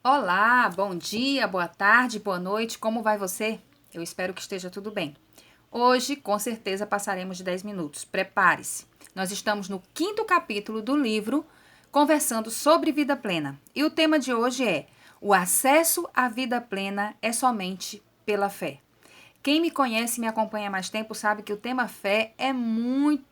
Olá, bom dia, boa tarde, boa noite, como vai você? Eu espero que esteja tudo bem. Hoje, com certeza, passaremos de 10 minutos. Prepare-se. Nós estamos no quinto capítulo do livro Conversando sobre Vida Plena. E o tema de hoje é: o acesso à vida plena é somente pela fé. Quem me conhece e me acompanha há mais tempo sabe que o tema fé é muito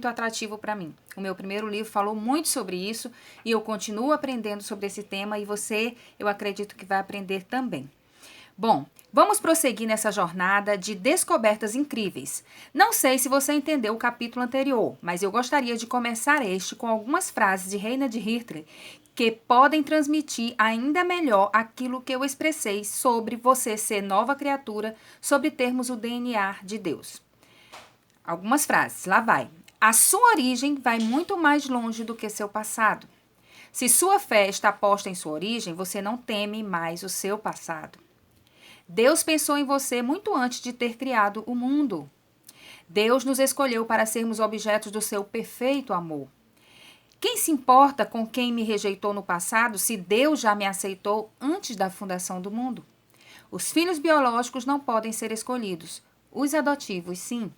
atrativo para mim. O meu primeiro livro falou muito sobre isso e eu continuo aprendendo sobre esse tema e você, eu acredito que vai aprender também. Bom, vamos prosseguir nessa jornada de descobertas incríveis. Não sei se você entendeu o capítulo anterior, mas eu gostaria de começar este com algumas frases de Reina de Hitler que podem transmitir ainda melhor aquilo que eu expressei sobre você ser nova criatura, sobre termos o DNA de Deus. Algumas frases, lá vai. A sua origem vai muito mais longe do que seu passado. Se sua fé está posta em sua origem, você não teme mais o seu passado. Deus pensou em você muito antes de ter criado o mundo. Deus nos escolheu para sermos objetos do seu perfeito amor. Quem se importa com quem me rejeitou no passado se Deus já me aceitou antes da fundação do mundo? Os filhos biológicos não podem ser escolhidos. Os adotivos, sim.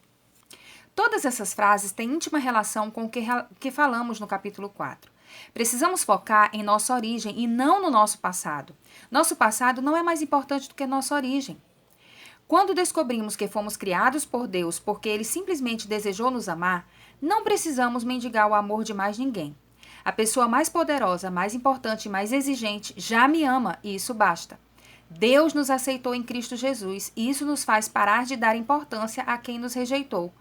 Todas essas frases têm íntima relação com o que falamos no capítulo 4. Precisamos focar em nossa origem e não no nosso passado. Nosso passado não é mais importante do que nossa origem. Quando descobrimos que fomos criados por Deus porque Ele simplesmente desejou nos amar, não precisamos mendigar o amor de mais ninguém. A pessoa mais poderosa, mais importante e mais exigente já me ama e isso basta. Deus nos aceitou em Cristo Jesus e isso nos faz parar de dar importância a quem nos rejeitou.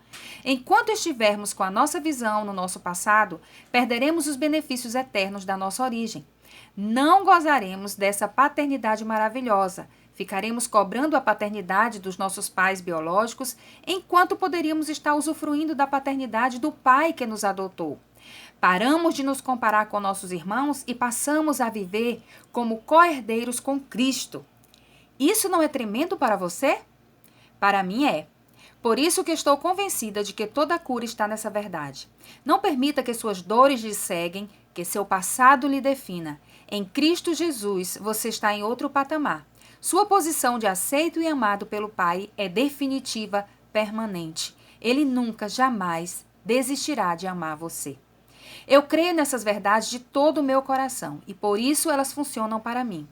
Enquanto estivermos com a nossa visão no nosso passado, perderemos os benefícios eternos da nossa origem. Não gozaremos dessa paternidade maravilhosa. Ficaremos cobrando a paternidade dos nossos pais biológicos, enquanto poderíamos estar usufruindo da paternidade do pai que nos adotou. Paramos de nos comparar com nossos irmãos e passamos a viver como co-herdeiros com Cristo. Isso não é tremendo para você? Para mim é. Por isso que estou convencida de que toda a cura está nessa verdade. Não permita que suas dores lhe ceguem, que seu passado lhe defina. Em Cristo Jesus, você está em outro patamar. Sua posição de aceito e amado pelo Pai é definitiva, permanente. Ele nunca, jamais desistirá de amar você. Eu creio nessas verdades de todo o meu coração e por isso elas funcionam para mim.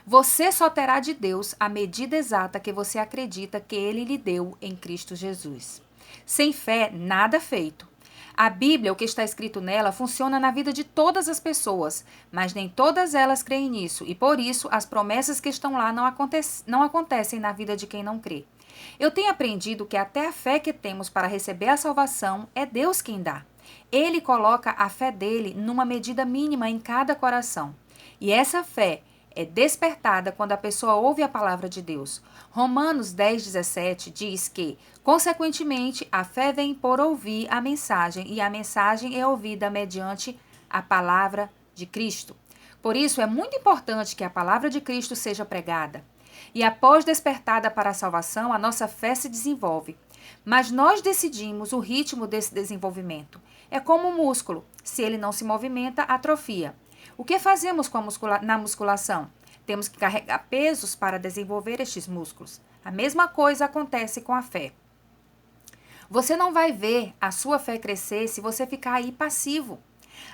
Você só terá de Deus a medida exata que você acredita que Ele lhe deu em Cristo Jesus. Sem fé, nada feito. A Bíblia, o que está escrito nela, funciona na vida de todas as pessoas, mas nem todas elas creem nisso, e por isso as promessas que estão lá não acontecem na vida de quem não crê. Eu tenho aprendido que até a fé que temos para receber a salvação é Deus quem dá. Ele coloca a fé dele numa medida mínima em cada coração. E essa fé é despertada quando a pessoa ouve a palavra de Deus. Romanos 10:17 diz que, consequentemente, a fé vem por ouvir a mensagem, e a mensagem é ouvida mediante a palavra de Cristo. Por isso, é muito importante que a palavra de Cristo seja pregada. E após despertada para a salvação, a nossa fé se desenvolve. Mas nós decidimos o ritmo desse desenvolvimento. É como um músculo. Se ele não se movimenta, atrofia. O que fazemos com na musculação? Temos que carregar pesos para desenvolver estes músculos. A mesma coisa acontece com a fé. Você não vai ver a sua fé crescer se você ficar aí passivo.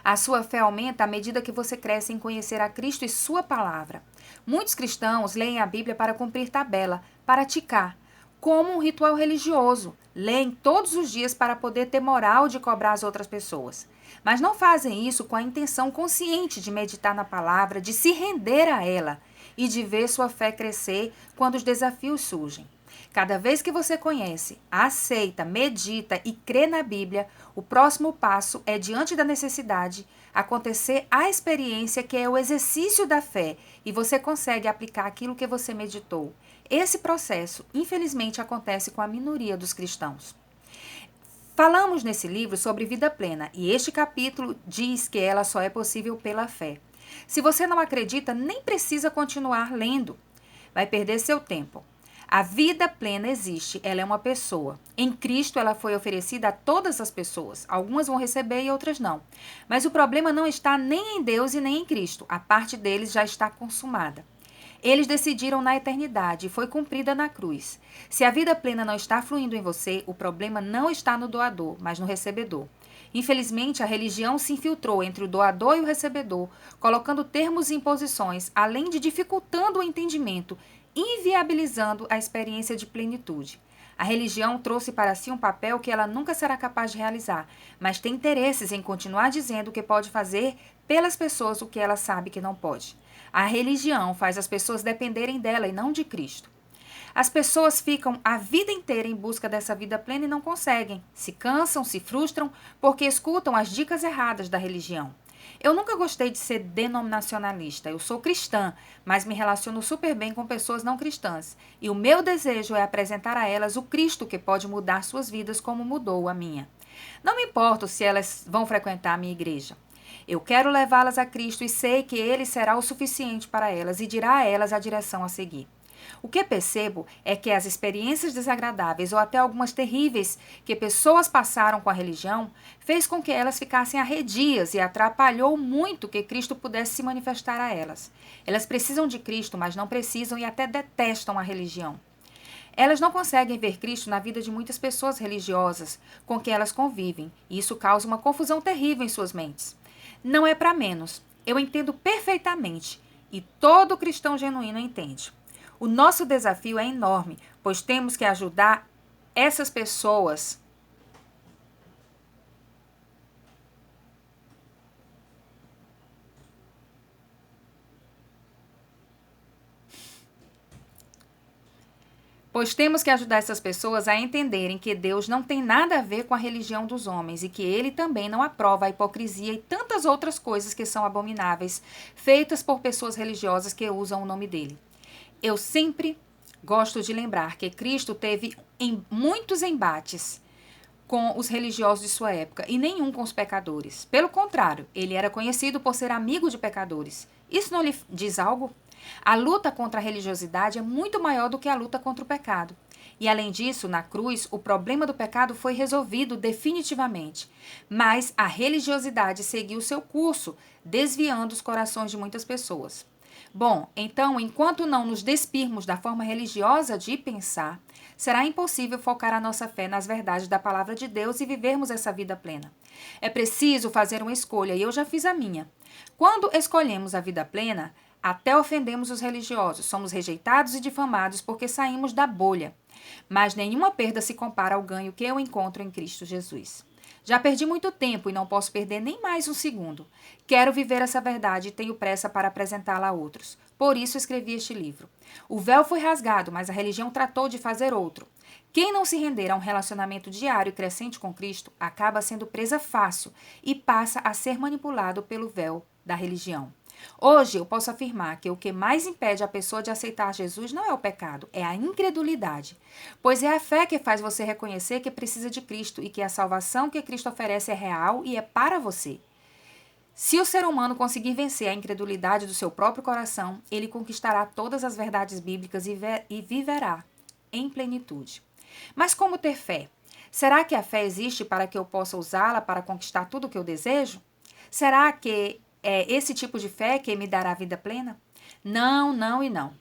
A sua fé aumenta à medida que você cresce em conhecer a Cristo e sua palavra. Muitos cristãos leem a Bíblia para cumprir tabela, para ticar, como um ritual religioso. Leem todos os dias para poder ter moral de cobrar as outras pessoas. Mas não fazem isso com a intenção consciente de meditar na palavra, de se render a ela e de ver sua fé crescer quando os desafios surgem. Cada vez que você conhece, aceita, medita e crê na Bíblia, o próximo passo é, diante da necessidade, acontecer a experiência que é o exercício da fé e você consegue aplicar aquilo que você meditou. Esse processo, infelizmente, acontece com a minoria dos cristãos. Falamos nesse livro sobre vida plena e este capítulo diz que ela só é possível pela fé. Se você não acredita, nem precisa continuar lendo. Vai perder seu tempo. A vida plena existe, ela é uma pessoa. Em Cristo ela foi oferecida a todas as pessoas. Algumas vão receber e outras não. Mas o problema não está nem em Deus e nem em Cristo. A parte deles já está consumada. Eles decidiram na eternidade e foi cumprida na cruz. Se a vida plena não está fluindo em você, o problema não está no doador, mas no recebedor. Infelizmente, a religião se infiltrou entre o doador e o recebedor, colocando termos e imposições, além de dificultando o entendimento, inviabilizando a experiência de plenitude. A religião trouxe para si um papel que ela nunca será capaz de realizar, mas tem interesses em continuar dizendo que pode fazer pelas pessoas o que ela sabe que não pode. A religião faz as pessoas dependerem dela e não de Cristo. As pessoas ficam a vida inteira em busca dessa vida plena e não conseguem. Se cansam, se frustram porque escutam as dicas erradas da religião. Eu nunca gostei de ser denominacionalista. Eu sou cristã, mas me relaciono super bem com pessoas não cristãs. E o meu desejo é apresentar a elas o Cristo que pode mudar suas vidas como mudou a minha. Não me importo se elas vão frequentar a minha igreja. Eu quero levá-las a Cristo e sei que Ele será o suficiente para elas e dirá a elas a direção a seguir. O que percebo é que as experiências desagradáveis ou até algumas terríveis que pessoas passaram com a religião fez com que elas ficassem arredias e atrapalhou muito que Cristo pudesse se manifestar a elas. Elas precisam de Cristo, mas não precisam e até detestam a religião. Elas não conseguem ver Cristo na vida de muitas pessoas religiosas com quem elas convivem, e isso causa uma confusão terrível em suas mentes. Não é para menos. Eu entendo perfeitamente, e todo cristão genuíno entende. O nosso desafio é enorme, pois temos que ajudar essas pessoas a entenderem que Deus não tem nada a ver com a religião dos homens e que Ele também não aprova a hipocrisia e tantas outras coisas que são abomináveis, feitas por pessoas religiosas que usam o nome dele. Eu sempre gosto de lembrar que Cristo teve muitos embates com os religiosos de sua época e nenhum com os pecadores. Pelo contrário, ele era conhecido por ser amigo de pecadores. Isso não lhe diz algo? A luta contra a religiosidade é muito maior do que a luta contra o pecado. E além disso, na cruz, o problema do pecado foi resolvido definitivamente. Mas a religiosidade seguiu seu curso, desviando os corações de muitas pessoas. Bom, então, enquanto não nos despirmos da forma religiosa de pensar, será impossível focar a nossa fé nas verdades da palavra de Deus e vivermos essa vida plena. É preciso fazer uma escolha, e eu já fiz a minha. Quando escolhemos a vida plena, até ofendemos os religiosos, somos rejeitados e difamados porque saímos da bolha. Mas nenhuma perda se compara ao ganho que eu encontro em Cristo Jesus. Já perdi muito tempo e não posso perder nem mais um segundo. Quero viver essa verdade e tenho pressa para apresentá-la a outros. Por isso escrevi este livro. O véu foi rasgado, mas a religião tratou de fazer outro. Quem não se render a um relacionamento diário e crescente com Cristo acaba sendo presa fácil e passa a ser manipulado pelo véu da religião. Hoje eu posso afirmar que o que mais impede a pessoa de aceitar Jesus não é o pecado, é a incredulidade. Pois é a fé que faz você reconhecer que precisa de Cristo e que a salvação que Cristo oferece é real e é para você. Se o ser humano conseguir vencer a incredulidade do seu próprio coração, ele conquistará todas as verdades bíblicas e viverá em plenitude. Mas como ter fé? Será que a fé existe para que eu possa usá-la para conquistar tudo o que eu desejo? Será que é esse tipo de fé que me dará vida plena? Não, não e não.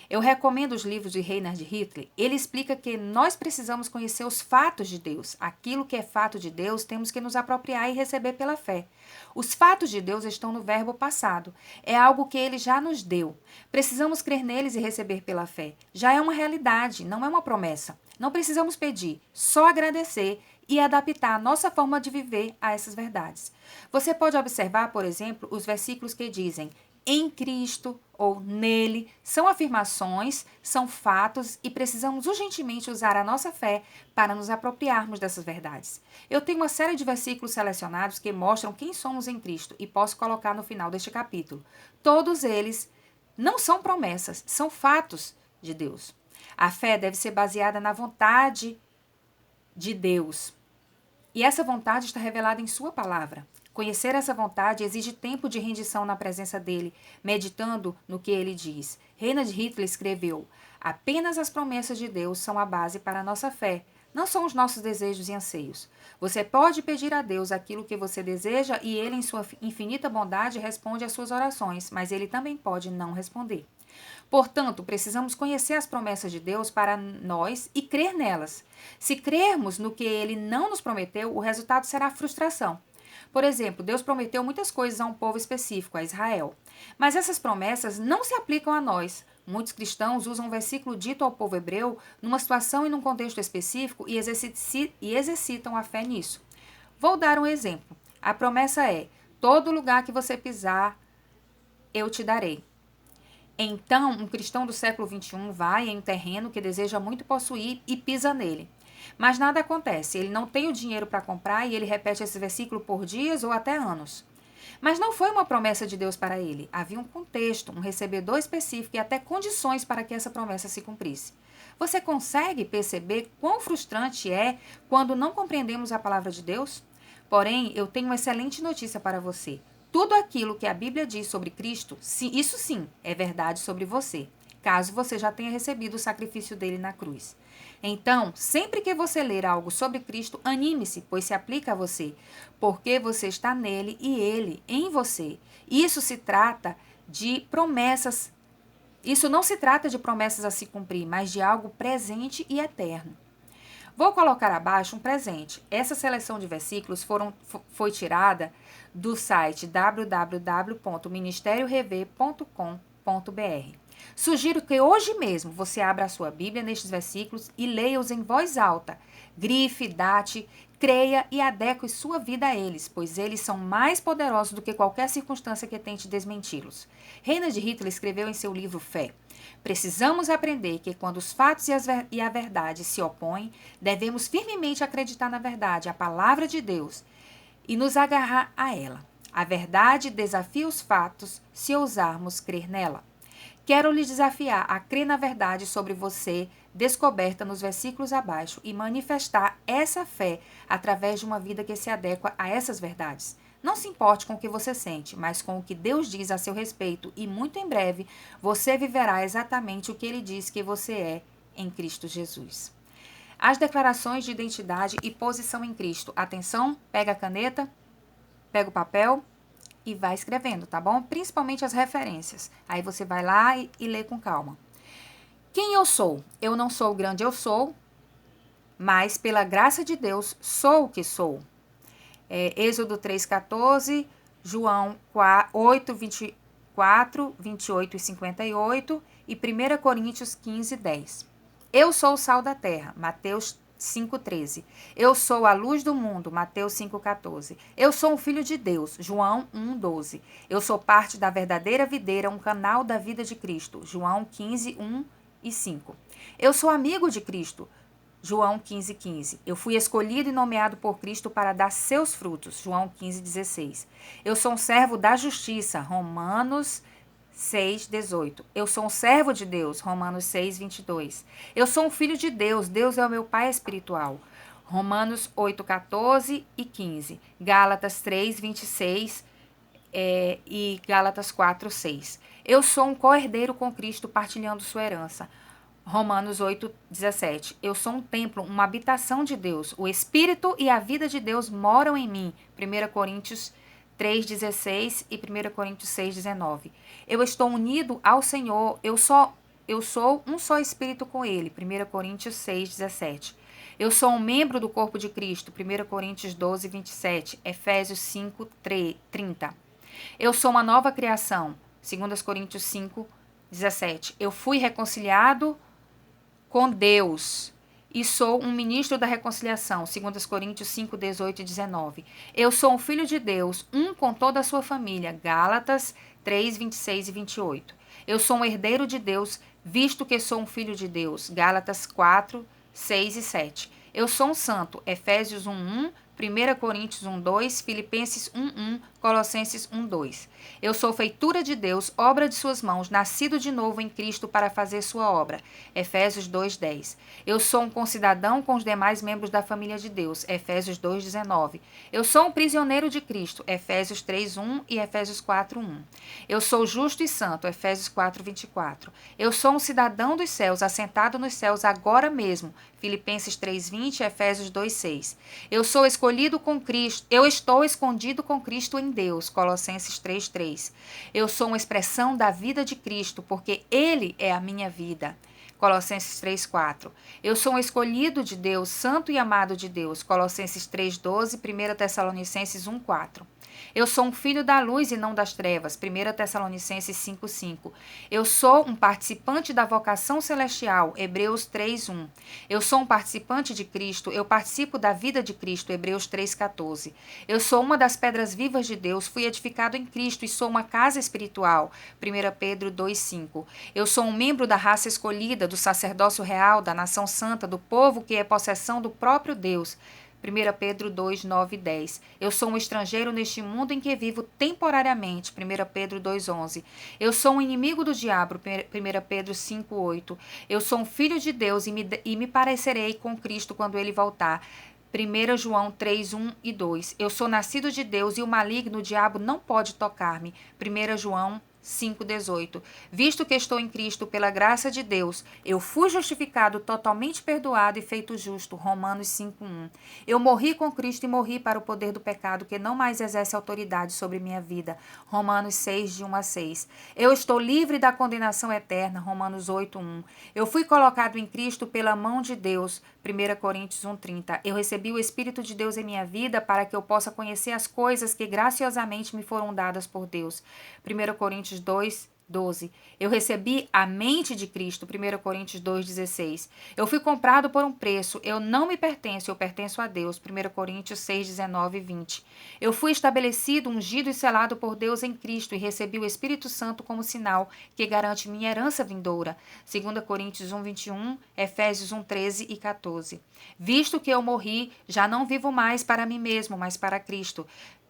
Eu recomendo os livros de Reinhard Hitler. Ele explica que nós precisamos conhecer os fatos de Deus. Aquilo que é fato de Deus, temos que nos apropriar e receber pela fé. Os fatos de Deus estão no verbo passado. É algo que ele já nos deu. Precisamos crer neles e receber pela fé. Já é uma realidade, não é uma promessa. Não precisamos pedir, só agradecer e adaptar a nossa forma de viver a essas verdades. Você pode observar, por exemplo, os versículos que dizem em Cristo ou nele, são afirmações, são fatos e precisamos urgentemente usar a nossa fé para nos apropriarmos dessas verdades. Eu tenho uma série de versículos selecionados que mostram quem somos em Cristo e posso colocar no final deste capítulo. Todos eles não são promessas, são fatos de Deus. A fé deve ser baseada na vontade de Deus. E essa vontade está revelada em sua palavra. Conhecer essa vontade exige tempo de rendição na presença dele, meditando no que ele diz. Reinhard Hitler escreveu: Apenas as promessas de Deus são a base para a nossa fé, não são os nossos desejos e anseios. Você pode pedir a Deus aquilo que você deseja e Ele, em sua infinita bondade, responde às suas orações, mas Ele também pode não responder. Portanto, precisamos conhecer as promessas de Deus para nós e crer nelas. Se crermos no que Ele não nos prometeu, o resultado será frustração. Por exemplo, Deus prometeu muitas coisas a um povo específico, a Israel. Mas essas promessas não se aplicam a nós. Muitos cristãos usam um versículo dito ao povo hebreu numa situação e num contexto específico e exercitam a fé nisso. Vou dar um exemplo. A promessa é: todo lugar que você pisar, eu te darei. Então, um cristão do século XXI vai em um terreno que deseja muito possuir e pisa nele. Mas nada acontece, ele não tem o dinheiro para comprar e ele repete esse versículo por dias ou até anos. Mas não foi uma promessa de Deus para ele. Havia um contexto, um recebedor específico e até condições para que essa promessa se cumprisse. Você consegue perceber quão frustrante é quando não compreendemos a palavra de Deus? Porém, eu tenho uma excelente notícia para você. Tudo aquilo que a Bíblia diz sobre Cristo, isso sim, é verdade sobre você, caso você já tenha recebido o sacrifício dele na cruz. Então, sempre que você ler algo sobre Cristo, anime-se, pois se aplica a você, porque você está nele e ele em você. Isso não se trata de promessas a se cumprir, mas de algo presente e eterno. Vou colocar abaixo um presente. Essa seleção de versículos foi tirada do site www.ministériorever.com.br. Sugiro que hoje mesmo você abra a sua Bíblia nestes versículos e leia-os em voz alta. Grife, date, creia e adeque sua vida a eles, pois eles são mais poderosos do que qualquer circunstância que tente desmenti-los. Reinhard Hitler escreveu em seu livro Fé: precisamos aprender que quando os fatos e a verdade se opõem, devemos firmemente acreditar na verdade, a palavra de Deus, e nos agarrar a ela. A verdade desafia os fatos se ousarmos crer nela. Quero lhe desafiar a crer na verdade sobre você, descoberta nos versículos abaixo, e manifestar essa fé através de uma vida que se adequa a essas verdades. Não se importe com o que você sente, mas com o que Deus diz a seu respeito, e muito em breve você viverá exatamente o que ele diz que você é em Cristo Jesus. As declarações de identidade e posição em Cristo. Atenção, pega a caneta, pega o papel e vai escrevendo, tá bom? Principalmente as referências. Aí você vai lá e lê com calma. Quem eu sou? Eu não sou o grande eu sou, mas pela graça de Deus sou o que sou. Êxodo 3,14, João 8, 24, 28 e 58 e 1 Coríntios 15, 10. Eu sou o sal da terra, Mateus 5,13. Eu sou a luz do mundo, Mateus 5,14. Eu sou um filho de Deus, João 1,12. Eu sou parte da verdadeira videira, um canal da vida de Cristo, João 15, 1 e 5. Eu sou amigo de Cristo, João 15, 15. Eu fui escolhido e nomeado por Cristo para dar seus frutos, João 15, 16. Eu sou um servo da justiça, Romanos 6, 18. Eu sou um servo de Deus, Romanos 6, 22. Eu sou um filho de Deus, Deus é o meu pai espiritual, Romanos 8, 14 e 15. Gálatas 3, 26 e Gálatas 4, 6. Eu sou um co-herdeiro com Cristo, partilhando sua herança, Romanos 8, 17. Eu sou um templo, uma habitação de Deus. O Espírito e a vida de Deus moram em mim, 1 Coríntios 3,16 e 1 Coríntios 6,19. Eu estou unido ao Senhor, eu sou um só Espírito com Ele, 1 Coríntios 6,17. Eu sou um membro do corpo de Cristo, 1 Coríntios 12, 27, Efésios 5, 30. Eu sou uma nova criação, 2 Coríntios 5, 17. Eu fui reconciliado com Deus e sou um ministro da reconciliação, 2 Coríntios 5, 18 e 19. Eu sou um filho de Deus, um com toda a sua família, Gálatas 3, 26 e 28. Eu sou um herdeiro de Deus, visto que sou um filho de Deus, Gálatas 4, 6 e 7. Eu sou um santo, Efésios 1, 1, 1 Coríntios 1:2, Filipenses 1:1, Colossenses 1:2. Eu sou feitura de Deus, obra de suas mãos, nascido de novo em Cristo para fazer sua obra. Efésios 2:10. Eu sou um concidadão com os demais membros da família de Deus. Efésios 2:19. Eu sou um prisioneiro de Cristo. Efésios 3:1 e Efésios 4:1. Eu sou justo e santo. Efésios 4:24. Eu sou um cidadão dos céus, assentado nos céus agora mesmo. Filipenses 3:20, Efésios 2:6. Eu sou escolhido com Cristo. Eu estou escondido com Cristo em Deus. Colossenses 3:3. Eu sou uma expressão da vida de Cristo, porque Ele é a minha vida. Colossenses 3:4. Eu sou um escolhido de Deus, santo e amado de Deus. Colossenses 3:12, 1 Tessalonicenses 1:4. Eu sou um filho da luz e não das trevas. 1 Tessalonicenses 5:5. Eu sou um participante da vocação celestial. Hebreus 3:1. Eu sou um participante de Cristo. Eu participo da vida de Cristo. Hebreus 3:14. Eu sou uma das pedras vivas de Deus. Fui edificado em Cristo e sou uma casa espiritual. 1 Pedro 2:5. Eu sou um membro da raça escolhida, do sacerdócio real, da nação santa, do povo que é possessão do próprio Deus. 1 Pedro 2, 9 e 10. Eu sou um estrangeiro neste mundo em que vivo temporariamente. 1 Pedro 2, 11. Eu sou um inimigo do diabo. 1 Pedro 5, 8. Eu sou um filho de Deus e me parecerei com Cristo quando ele voltar. 1 João 3, 1 e 2. Eu sou nascido de Deus e o maligno, o diabo, não pode tocar-me. 1 João 5:18. Visto que estou em Cristo pela graça de Deus, eu fui justificado, totalmente perdoado e feito justo. Romanos 5:1. Eu morri com Cristo e morri para o poder do pecado, que não mais exerce autoridade sobre minha vida. Romanos 6, de 1 a 6. Eu estou livre da condenação eterna. Romanos 8:1. Eu fui colocado em Cristo pela mão de Deus. 1 Coríntios 1:30. Eu recebi o Espírito de Deus em minha vida para que eu possa conhecer as coisas que graciosamente me foram dadas por Deus. 1 Coríntios 2:12. Eu recebi a mente de Cristo. 1 Coríntios 2:16. Eu fui comprado por um preço. Eu não me pertenço, eu pertenço a Deus. 1 Coríntios 6:19 e 20. Eu fui estabelecido, ungido e selado por Deus em Cristo e recebi o Espírito Santo como sinal que garante minha herança vindoura. 2 Coríntios 1:21, Efésios 1:13 e 14. Visto que eu morri, já não vivo mais para mim mesmo, mas para Cristo.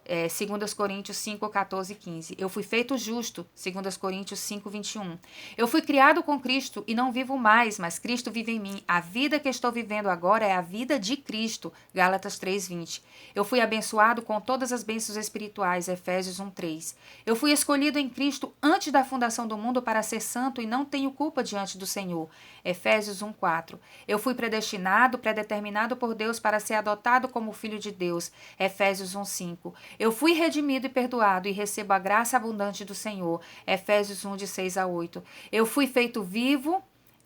2 Coríntios 5, 14 e 15. Eu fui feito justo, 2 Coríntios 5, 21. Eu fui criado com Cristo e não vivo mais, mas Cristo vive em mim. A vida que estou vivendo agora é a vida de Cristo, Gálatas 3, 20. Eu fui abençoado com todas as bênçãos espirituais, Efésios 1, 3. Eu fui escolhido em Cristo antes da fundação do mundo para ser santo e não tenho culpa diante do Senhor, Efésios 1, 4. Eu fui predestinado, predeterminado por Deus para ser adotado como filho de Deus, Efésios 1, 5. Eu fui redimido e perdoado e recebo a graça abundante do Senhor. Efésios 1, de 6 a 8. Eu fui feito vivo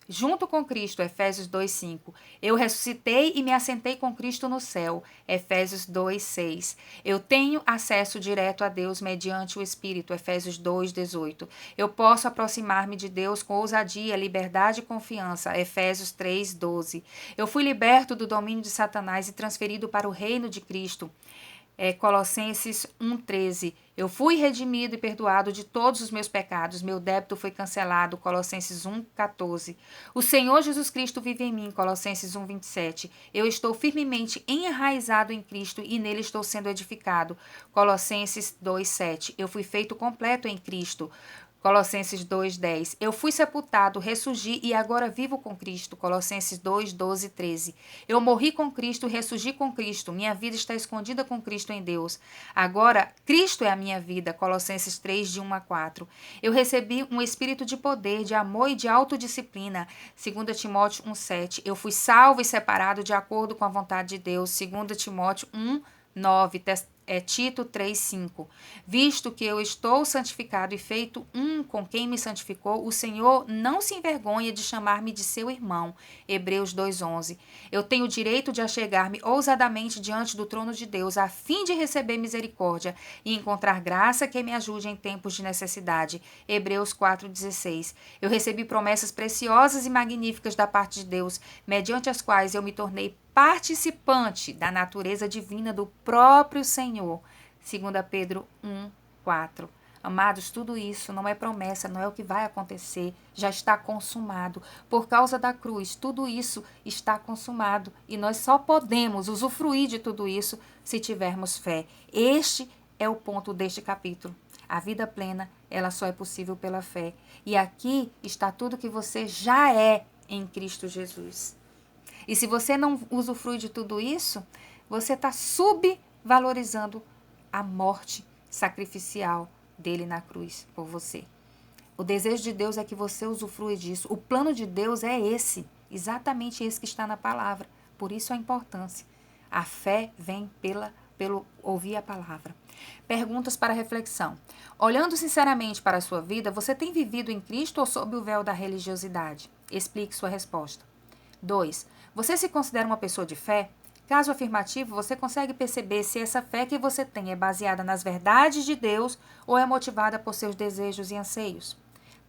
junto com Cristo. Efésios 2, 5. Eu ressuscitei e me assentei com Cristo no céu. Efésios 2, 6. Eu tenho acesso direto a Deus mediante o Espírito. Efésios 2, 18. Eu posso aproximar-me de Deus com ousadia, liberdade e confiança. Efésios 3, 12. Eu fui liberto do domínio de Satanás e transferido para o reino de Cristo. Colossenses 1,13. Eu fui redimido e perdoado de todos os meus pecados. Meu débito foi cancelado. Colossenses 1,14. O Senhor Jesus Cristo vive em mim. Colossenses 1,27. Eu estou firmemente enraizado em Cristo e nele estou sendo edificado. Colossenses 2,7. Eu fui feito completo em Cristo. Colossenses 2:10. Eu fui sepultado, ressurgi e agora vivo com Cristo. Colossenses 2:12 e 13. Eu morri com Cristo, ressurgi com Cristo. Minha vida está escondida com Cristo em Deus. Agora, Cristo é a minha vida. Colossenses 3, de 1 a 4. Eu recebi um espírito de poder, de amor e de autodisciplina. 2 Timóteo 1:7. Eu fui salvo e separado de acordo com a vontade de Deus. 2 Timóteo 1:9. Tito 3:5. Visto que eu estou santificado e feito um com quem me santificou, o Senhor não se envergonha de chamar-me de seu irmão. Hebreus 2:11. Eu tenho o direito de achegar-me ousadamente diante do trono de Deus, a fim de receber misericórdia e encontrar graça que me ajude em tempos de necessidade. Hebreus 4:16. Eu recebi promessas preciosas e magníficas da parte de Deus, mediante as quais eu me tornei participante da natureza divina do próprio Senhor. 2 Pedro 1:4. Amados, tudo isso não é promessa, não é o que vai acontecer, já está consumado. Por causa da cruz, tudo isso está consumado e nós só podemos usufruir de tudo isso se tivermos fé. Este é o ponto deste capítulo. A vida plena, ela só é possível pela fé. E aqui está tudo que você já é em Cristo Jesus. E se você não usufrui de tudo isso, você está subvalorizando a morte sacrificial dele na cruz por você. O desejo de Deus é que você usufrua disso. O plano de Deus é esse, exatamente esse que está na palavra. Por isso a importância. A fé vem pelo ouvir a palavra. Perguntas para reflexão. Olhando sinceramente para a sua vida, você tem vivido em Cristo ou sob o véu da religiosidade? Explique sua resposta. 2. Você se considera uma pessoa de fé? Caso afirmativo, você consegue perceber se essa fé que você tem é baseada nas verdades de Deus ou é motivada por seus desejos e anseios?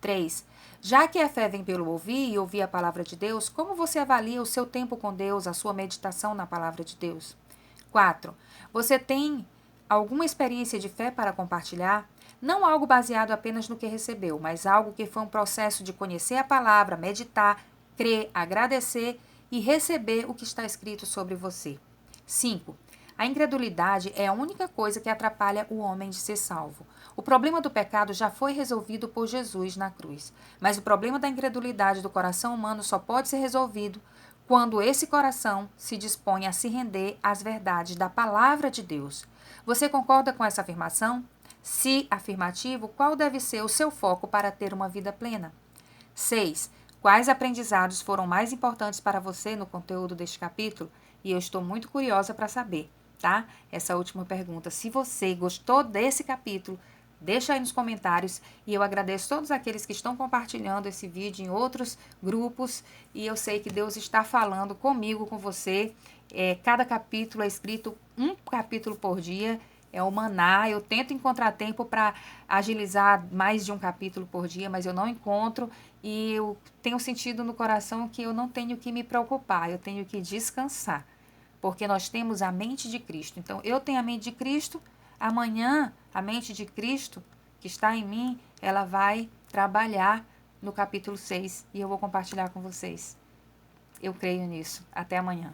3. Já que a fé vem pelo ouvir e ouvir a palavra de Deus, como você avalia o seu tempo com Deus, a sua meditação na palavra de Deus? 4. Você tem alguma experiência de fé para compartilhar? Não algo baseado apenas no que recebeu, mas algo que foi um processo de conhecer a palavra, meditar, crer, agradecer e receber o que está escrito sobre você. 5. A incredulidade é a única coisa que atrapalha o homem de ser salvo. O problema do pecado já foi resolvido por Jesus na cruz, mas o problema da incredulidade do coração humano só pode ser resolvido quando esse coração se dispõe a se render às verdades da palavra de Deus. Você concorda com essa afirmação? Se afirmativo, qual deve ser o seu foco para ter uma vida plena? 6. Quais aprendizados foram mais importantes para você no conteúdo deste capítulo? E eu estou muito curiosa para saber, tá? Essa última pergunta. Se você gostou desse capítulo, deixa aí nos comentários. E eu agradeço todos aqueles que estão compartilhando esse vídeo em outros grupos. E eu sei que Deus está falando comigo, com você. Cada capítulo é escrito um capítulo por dia. É o maná. Eu tento encontrar tempo para agilizar mais de um capítulo por dia, mas eu não encontro. E eu tenho sentido no coração que eu não tenho que me preocupar, eu tenho que descansar. Porque nós temos a mente de Cristo. Então, eu tenho a mente de Cristo, amanhã a mente de Cristo que está em mim, ela vai trabalhar no capítulo 6 e eu vou compartilhar com vocês. Eu creio nisso. Até amanhã.